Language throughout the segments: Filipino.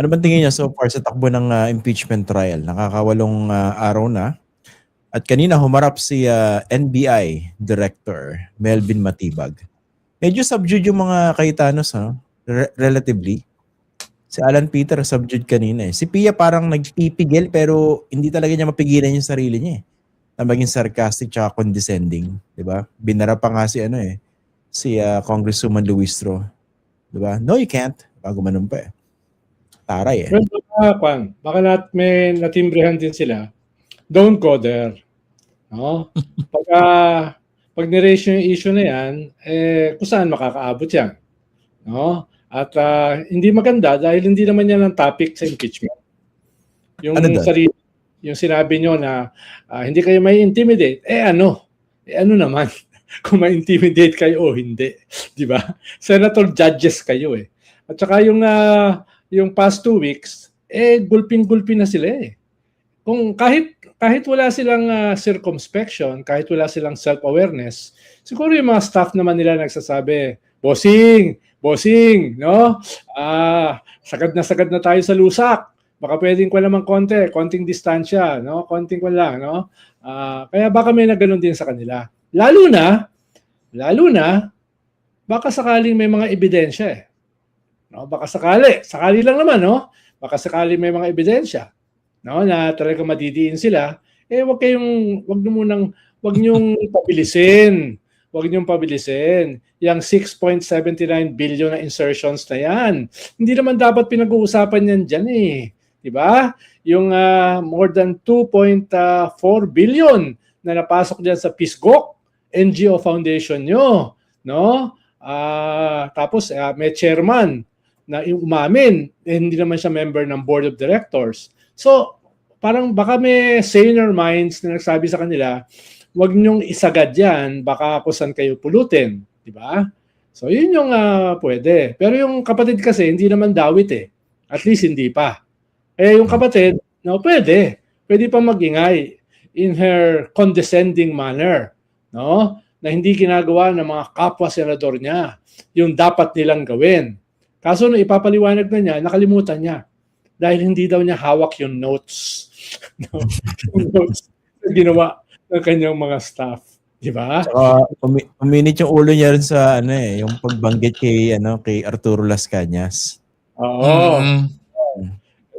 Ano bang tingin niya so far sa takbo ng impeachment trial? Nakakawalong araw na. At kanina humarap si NBI Director Melvin Matibag. Medyo subdued yung mga Cayetanos, ha? Relatively. Si Alan Peter subdued kanina eh. Si Pia parang nagpipigil pero hindi talaga niya mapigilan yung sarili niya eh. Na maging sarcastic tsaka condescending, 'di ba? Binara pa nga si si Congresswoman Luistro, 'di ba? No, you can't. Bago manun pa eh. Taray eh. Well, baka may natimbrehan din sila. Don't go there. No? Pag ni-raise yung issue na yan, kung saan makakaabot yan. No? At hindi maganda dahil hindi naman yan ang topic sa impeachment. Yung yung sinabi nyo na hindi kayo may intimidate, ano naman kung may intimidate kayo o hindi, di ba? Senator judges kayo eh. At saka yung past 2 weeks, gulping-gulping na sila eh. Kung kahit wala silang circumspection, kahit wala silang self-awareness, siguro yung mga staff naman nila nagsasabi, bossing, no? Sagad na tayo sa lusak. Baka pwedeng ko naman konting distansya, no? Konting ko lang, no? Kaya baka may naganoon din sa kanila. Lalo na, baka sakaling may mga ebidensya eh. No? Baka sakali lang naman, no? Baka sakali may mga ebidensya, no? Na talaga madidiin sila, wag niyong pabilisin. Wag niyong pabilisin. Yang 6.79 billion na insertions na yan. Hindi naman dapat pinag-uusapan yan dyan eh. Diba? Yung more than 2.4 billion na napasok dyan sa PISGOC, NGO Foundation nyo. No? Tapos may chairman na umamin, hindi naman siya member ng board of directors. So, parang baka may saner minds na nagsabi sa kanila, wag niyong isagad yan, baka kung saan kayo pulutin. Diba? So, yun yung pwede. Pero yung kapatid kasi, hindi naman dawit eh. At least hindi pa. Yung kapatid, no, pwede. Pwede pa magingay in her condescending manner. No? Na hindi ginagawa ng mga kapwa-senador niya yung dapat nilang gawin. Kaso nung ipapaliwanag na niya, nakalimutan niya. Dahil hindi daw niya hawak yung notes. No? Yung notes na ginawa ng kanyang mga staff. Diba? Uminit yung ulo niya rin sa yung pagbanggit kay Arturo Las Cañas. Oo.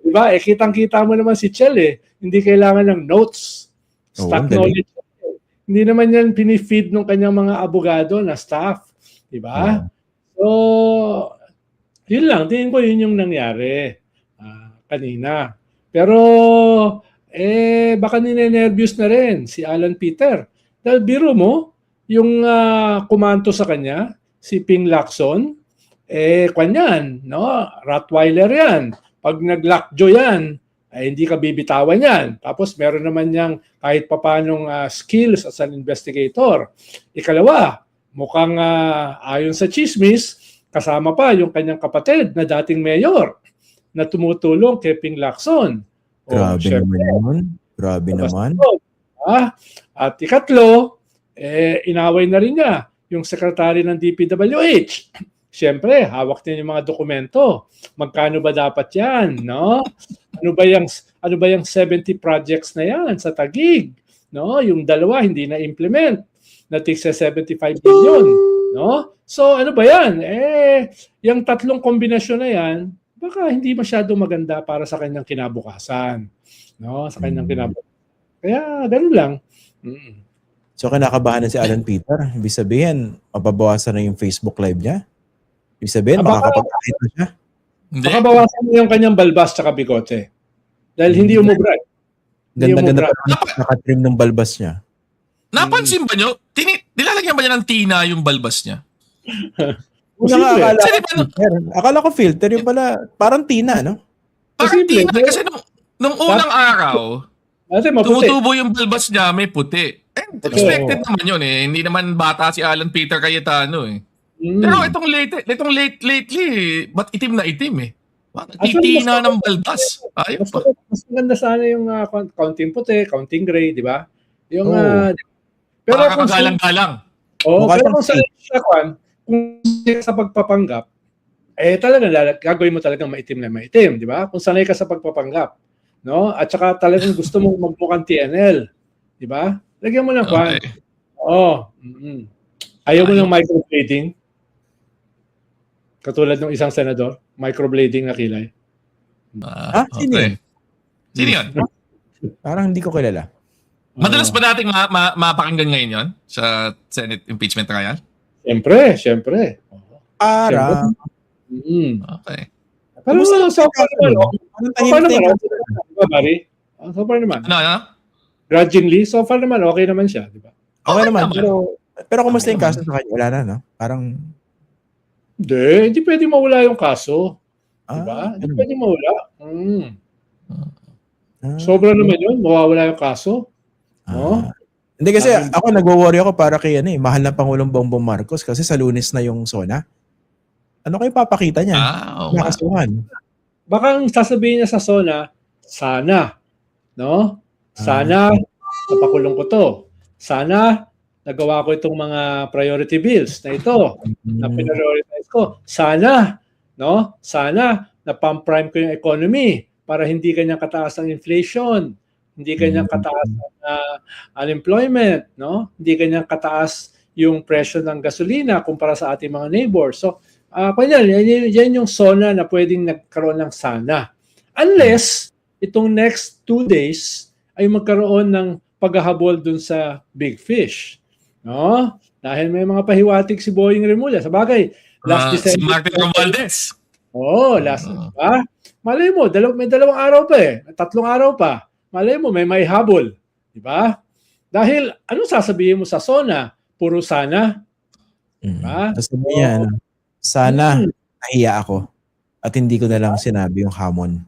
Diba? Kitang-kita mo naman si Chel eh. Hindi kailangan ng notes. Stock knowledge. Hindi naman yan pinifeed ng kanyang mga abogado na staff. Diba? So, yun lang. Tingin ko yun yung nangyari kanina. Pero, baka ninenervyos na rin si Alan Peter. Dahil biro mo, yung kumanto sa kanya, si Ping Lacson, kanyan, no? Rottweiler yan. Pag nag-lockjaw yan, hindi ka bibitawan yan. Tapos meron naman niyang kahit papanong skills as an investigator. Ikalawa, mukhang ayon sa chismis, kasama pa yung kanyang kapatid na dating mayor na tumutulong kay Ping Lacson. Grabe naman. At ikatlo, inaway na rin niya yung sekretary ng DPWH. Siyempre, hawak niya yung mga dokumento. Magkano ba dapat yan, no? Ano ba yung 70 projects na yan sa Taguig? No? Yung dalawa hindi na implement. Natik sa 75 billion, no? So, ano ba yan? Yung tatlong kombinasyon na yan, baka hindi masyado maganda para sa kanyang kinabukasan. No? Sa kanyang kinabukasan. Kaya, ganun lang. So, kinakabahan na si Alan Peter. Ibig sabihin, mababawasan na yung Facebook Live niya? Ibig sabihin, makakapag-akita siya? Baka bawasan mo yung kanyang balbas tsaka bigote. Dahil hindi umubra. Ganda-ganda pa nakatrim ng balbas niya. Napansin ba nyo? Nilalagyan ba niya ng tina yung balbas niya? Akala ko filter. Yung pala, parang tina, no? Parang tina. Kasi nung unang araw, tumutubo yung balbas niya, may puti. Expected naman yun eh. Hindi naman bata si Alan Peter Cayetano eh. Pero itong lately, ba't itim na itim eh? Titina ng balbas. Ayun pa. Mas maganda sana yung counting puti, counting gray, di ba? Yung pero kagalang-galang. Pero kung sa pagpapanggap, talagang gagawin mo talagang maitim na maitim, di ba? Kung sanay ka sa pagpapanggap, no? At saka talagang gusto mong magmukhang TNL, di ba? Lagyan mo ng kwan. Okay. Oo. Ayaw mo ng microblading? Katulad ng isang senador, microblading na kilay. Sino yun? Sino yun? Parang hindi ko kilala. Madalas ba nating mapakinggan ngayon yon sa Senate impeachment trial? Siyempre. Parang. Okay. Pero so far naman, Barry? So far naman. Ano? Grudgingly, so far naman, okay naman siya, di ba? Okay naman. Pero kumusta yung kaso sa kanya? Wala na, no? Parang... Hindi pwede mawala yung kaso. Di ba? Hindi pwede mawala. Sobra naman yun, mawawala yung kaso. No? Hindi kasi ako nagwo-worry ako para kay mahal na Pangulong Bongbong Marcos kasi sa Lunes na yung SONA. Ano kayo papakita niya? Nakasuhan. Baka ang sasabihin niya sa SONA, sana, no? Sana napakulong ko to. Sana nagawa ko itong mga priority bills na ito na pinprioritize ko. Sana, no? Sana na-pump prime ko yung economy para hindi kanyang kataas ang inflation. Hindi kanyang kataas ang unemployment, no? Hindi kanyang kataas yung presyo ng gasolina kumpara sa ating mga neighbors. So, yan yung SONA na pwedeng nagkaroon ng sana. Unless, itong next 2 days ay magkaroon ng paghahabol dun sa big fish. No? Dahil may mga pahiwatig si Boying Remulla. Sa bagay, last December. Si Martin Romualdez. Diba? Malay mo, may 2 araw pa 3 araw pa. Malay mo, may habol. Diba? Dahil, anong sasabihin mo sa SONA? Puro sana. Diba? Sasabihin niya, sana nahiya ako at hindi ko na lang sinabi yung hamon.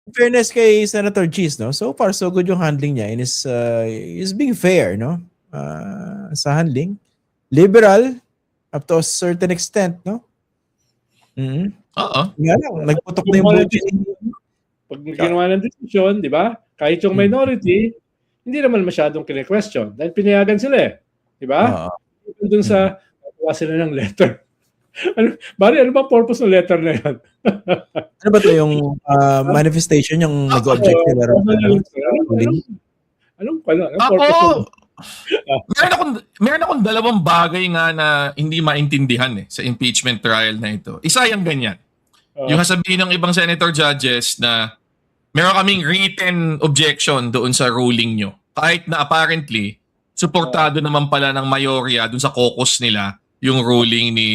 In fairness kay Senator Cheese, no? So far, so good yung handling niya and is being fair, no? Sa handling. Liberal, up to a certain extent, no? Oo. Nga lang, nagputok na yung budget. Pag ginawa ng decision, di ba? Kahit yung minority, hindi naman masyadong kine-question dahil pinayagan sila Di ba? Doon sa gawa sila ng letter. Bari, ano ba purpose ng letter na yan? Ano ba ito yung manifestation yung nag-object nila? Anong purpose ng meron akong 2 bagay nga na hindi maintindihan sa impeachment trial na ito. Isa yung ganyan. Yung sasabihin ng ibang senator judges na meron kaming written objection doon sa ruling nyo. Kahit na apparently, suportado naman pala ng mayorya doon sa caucus nila yung ruling ni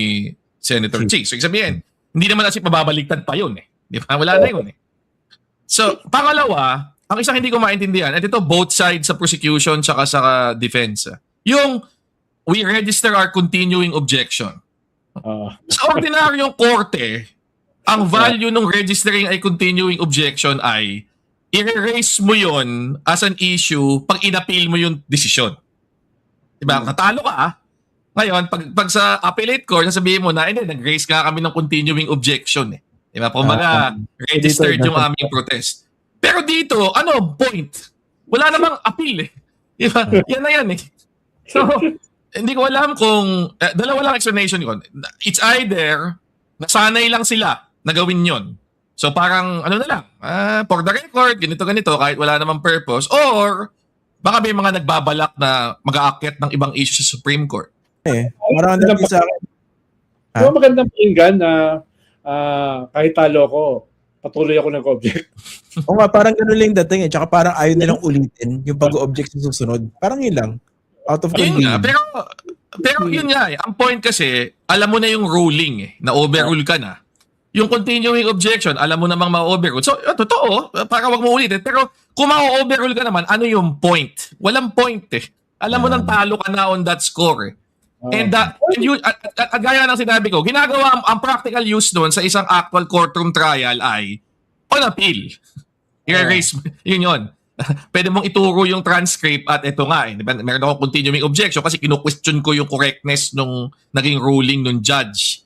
Senator Cheese. So, sabihin, hindi naman kasi mababaliktad pa yun Di ba? Wala na yun So, pangalawa, ang isang hindi ko maintindihan, at ito both sides sa prosecution tsaka sa defense, yung we register our continuing objection. Sa ordinaryong korte, ang value ng registering ay continuing objection ay i-raise mo yon as an issue pag inappeal mo yung decision. Diba? Natalo ka Ngayon, pag sa appellate court, sasabihin mo na, nag-raise nga kami ng continuing objection Diba? Kumbaga, registered yung aming protest. Pero dito, point? Wala namang appeal Diba? Yan na yan So, hindi ko alam kung, dalawa lang explanation yun. It's either, nasanay lang sila na gawin yun. So parang, ano na lang, for the record, ganito, kahit wala namang purpose. Or, baka may mga nagbabalak na mag-aakyat ng ibang issue sa Supreme Court. Parang natin sa akin. So, magandang pakinggan na kahit talo ko, patuloy ako nag-object. O nga, parang gano'n lang dating Tsaka parang ayaw nilang ulitin yung pag-object sa susunod. Parang yun lang. Out of convenience. Pero yun nga ang point kasi, alam mo na yung ruling na overrule ka na. Yung continuing objection, alam mo namang ma-overrule. So, totoo, para wag mo ulitin. Pero kung ma-overrule ka naman, ano yung point? Walang point Alam mo nang talo ka na on that score And gaya ng sinabi ko, ginagawa ang practical use doon sa isang actual courtroom trial ay on appeal. I-erase, yun. Pwede mong ituro yung transcript at ito nga diba? Meron akong continuing objection kasi kinu-question ko yung correctness nung naging ruling nung judge.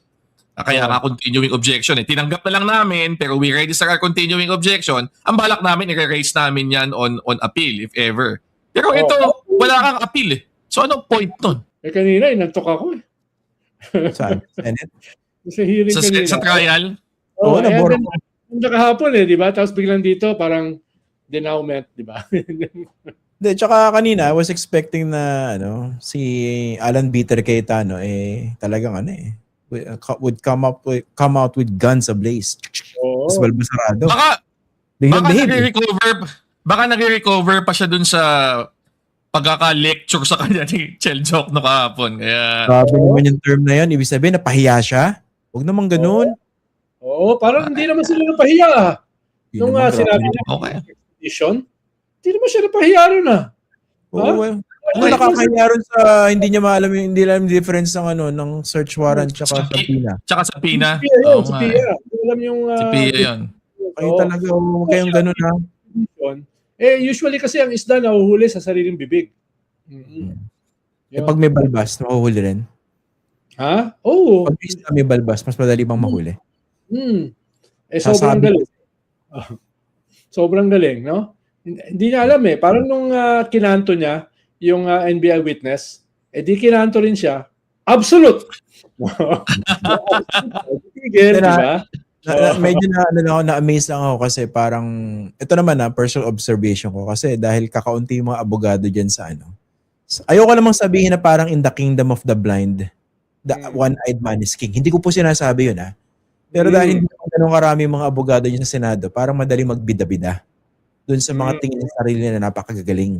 Kaya nga continuing objection Tinanggap na lang namin pero we register our continuing objection. Ang balak namin i-erase namin yan on appeal if ever. Pero ito, wala kang appeal So anong point nun? Kanina inantok ako Saan? Senate? Sa hearing kanina. Sa trial? Oo, nabor. Nakahapon di ba? Tapos biglang dito, parang denouement, di ba? Hindi, tsaka kanina, I was expecting na, si Alan Peter Cayetano, talagang would come out with guns ablaze. Oo. Mas balbasarado. Baka nagre-recover pa siya dun sa pagkaka-lecture sa kanya ni Chel Jokno kahapon. Kaya Grabe naman yung term na yun. Ibig sabihin, napahiya siya. Huwag naman ganun. Oo, parang hindi naman sila napahiya. Nung sinabi niya, expedition, hindi naman siya napahiya rin Oo, nakakahiya rin sa hindi niya maalam hindi alam yung difference ng search warrant tsaka sa PINA. Tsaka sa PINA. Si Pia. Hindi alam yung... Si Pia yun. Kayo talaga, huwag kayong ganun usually kasi ang isda nahuhuli sa sariling bibig. Pag may balbas, mahuhuli rin. Ha? Oo. Pag may isda may balbas, mas madali bang mahuli? Sobrang galing. Sobrang galing, no? Hindi niya alam Parang nung kinanto niya, yung NBI witness, di kinanto rin siya. Absolute! Tigil, di ba? Medyo na-amaze lang ako kasi parang, ito naman personal observation ko kasi dahil kakaunti yung mga abogado dyan sa ayoko namang sabihin na parang in the kingdom of the blind, the one-eyed man is king. Hindi ko po sinasabi yun Pero dahil hindi ko ganun karami mga abogado dyan sa Senado, parang madali magbida-bida dun sa mga tingin ng sarili na napakagagaling.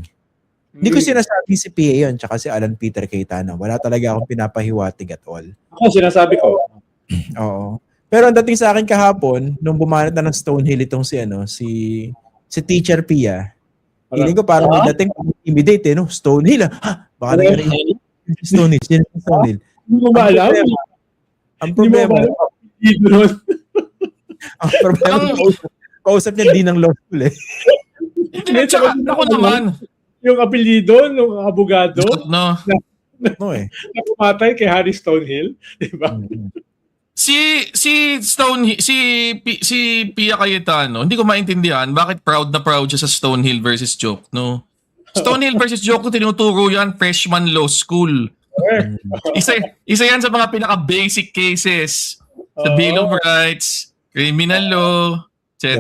Hindi ko sinasabi si PA yun, tsaka si Alan Peter Cayetano. Wala talaga akong pinapahiwatig at all. Ako sinasabi ko. Oo. Pero ang dating sa akin kahapon, nung bumanat na ng Stonehill itong si Teacher Pia, feeling ko parang may dating intimidate Stonehill baka nagkaroon Stonehill. Sino si Stonehill? Hindi mo ba alam? Ang problema, kausap niya din ng law school Tsaka ako naman. Yung apelyido ng abogado na pumatay kay Harry Stonehill, di ba? Si Pia Cayetano, hindi ko maintindihan bakit proud siya sa Stonehill versus Jokno. Stonehill versus Jokno, tinuturo yan freshman law school. Isa yan sa mga pinaka-basic cases sa Bill of Rights, criminal law, etc.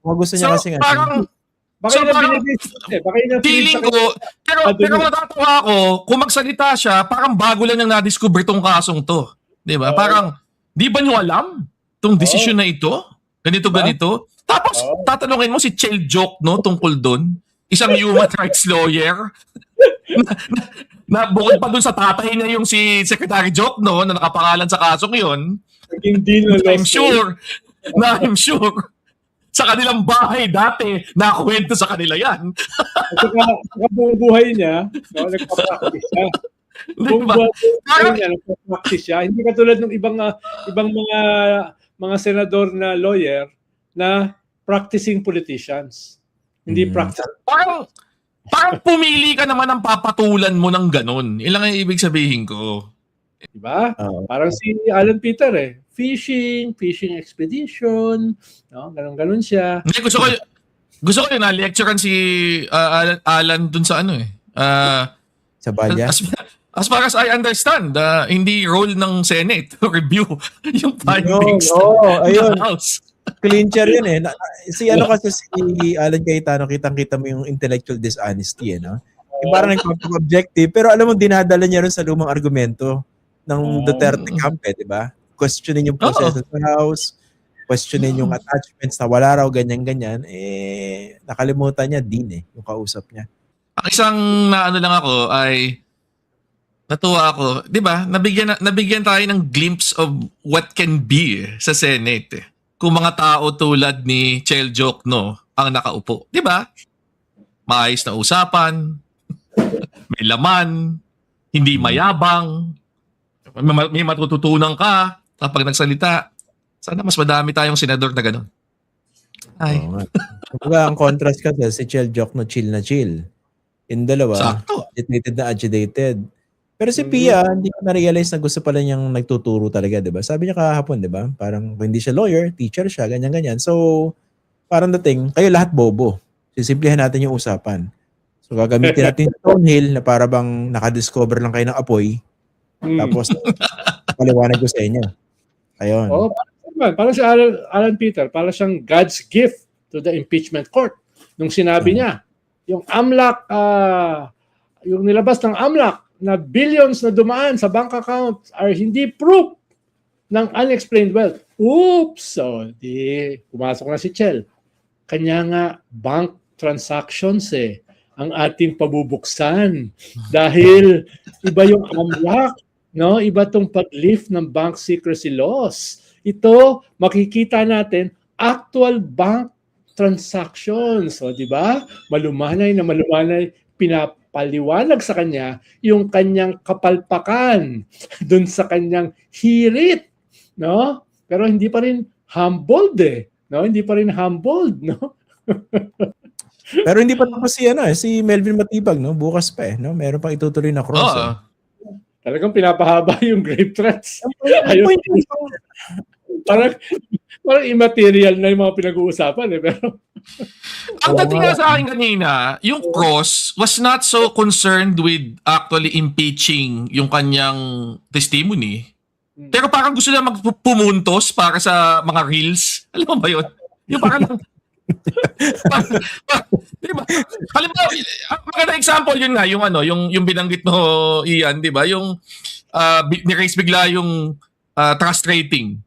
Gusto niya kasi parang feeling ko, pero natatawa ako, kung magsalita siya, parang bago lang nang na-discover tong kasong to. Diba? Parang, di ba nyo alam tong desisyon na ito? Ganito. Tapos, tatanungin mo si Chel Jokno tungkol doon. Isang human rights lawyer. na bukod pa doon sa tatay niya yung si Secretary Jokno na nakapangalan sa kasong yun. I'm sure sa kanilang bahay dati, nakakwento sa kanila yan. At saka buong buhay niya, nagpa-practice siya. Buong buhay niya, nagpa-practice siya. Hindi katulad ng ibang mga senador na lawyer na practicing politicians. Hindi practice. Parang pumili ka naman ng papatulan mo ng ganun. Ilang ang ibig sabihin ko. Diba? Parang si Alan Peter fishing expedition, ganun siya. Hindi, gusto ko yun na-lecturean si Alan dun sa sa Balya. As far as I understand, hindi role ng Senate to review yung findings ng House. Clincher yun Si kasi si Alan Cayetano, kitang-kita mo yung intellectual dishonesty Yung parang nagpapag-objective, pero alam mo, dinadala niya rin sa lumang argumento ng Duterte camp di ba? Questionin yung proseso sa House, questionin yung attachments na wala raw, ganyan-ganyan. Nakalimutan niya din yung kausap niya. Ang isang lang ako ay natuwa ako. Di ba? Nabigyan tayo ng glimpse of what can be sa Senate. Kung mga tao tulad ni Chel Jokno ang nakaupo. Di ba? Maayos na usapan, may laman, hindi mayabang, may matututunan ka kapag nagsalita. Sana mas madami tayong senador na gano'n. Ay. Ang contrast kasi si Chel Jokno chill na chill. Yung dalawa, agitated na agitated. Pero si Pia, hindi ko na-realize na gusto pala niyang nagtuturo talaga, di ba? Sabi niya kahapon, di ba? Parang hindi siya lawyer, teacher siya, ganyan-ganyan. So, parang dating, kayo lahat bobo. Sisimplihan natin yung usapan. So, gagamitin natin yung Stonehill na para bang nakadiscover lang kayo ng apoy. Tapos, paliwanag ko sa inyo. Ayun. Oh, parang si Alan Peter, parang siyang God's gift to the impeachment court. Nung sinabi niya, yung AMLAC, yung nilabas ng AMLAC na billions na dumaan sa bank account are hindi proof ng unexplained wealth. Oops! So, pumasok na si Chel. Kanya nga, bank transactions ang ating pabubuksan. Dahil iba yung AMLAC, no? Iba tong pag-lift ng bank secrecy laws. Ito, makikita natin, actual bank transactions. So, di ba? Malumanay, pinapaliwanag sa kanya yung kanyang kapalpakan dun sa kanyang hirit. No? Pero hindi pa rin humbled no? Hindi pa rin humbled, no? Pero hindi pa tapos si Melvin Matibag, no? Bukas pa no? Meron pang itutuloy na cross. Talagang pinapahaba yung grave threats. Ayun. Parang immaterial na yung mga pinag-uusapan pero ang dating nga sa akin kanina, yung cross was not so concerned with actually impeaching yung kanyang testimony. Pero parang gusto na magpumuntos para sa mga reels. Alam mo ba yun? Yung parang diba? Halimbawa, magandang example yun nga, yung binanggit mo, Ian, di ba? Yung ni-raise bigla yung trust rating.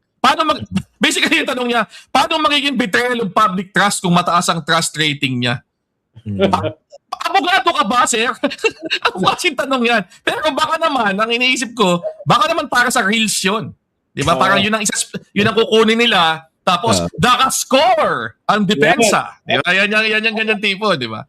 Basically yung tanong niya, paano magiging betrayal of public trust kung mataas ang trust rating niya? Abogado ka ba, sir? Ano klaseng tanong yan? Pero baka naman, ang iniisip ko, baka naman para sa reels yun. Di ba? Parang yun ang kukunin nila, tapos score ang depensa. Di ba? Yan yung ganyan tipo, di ba?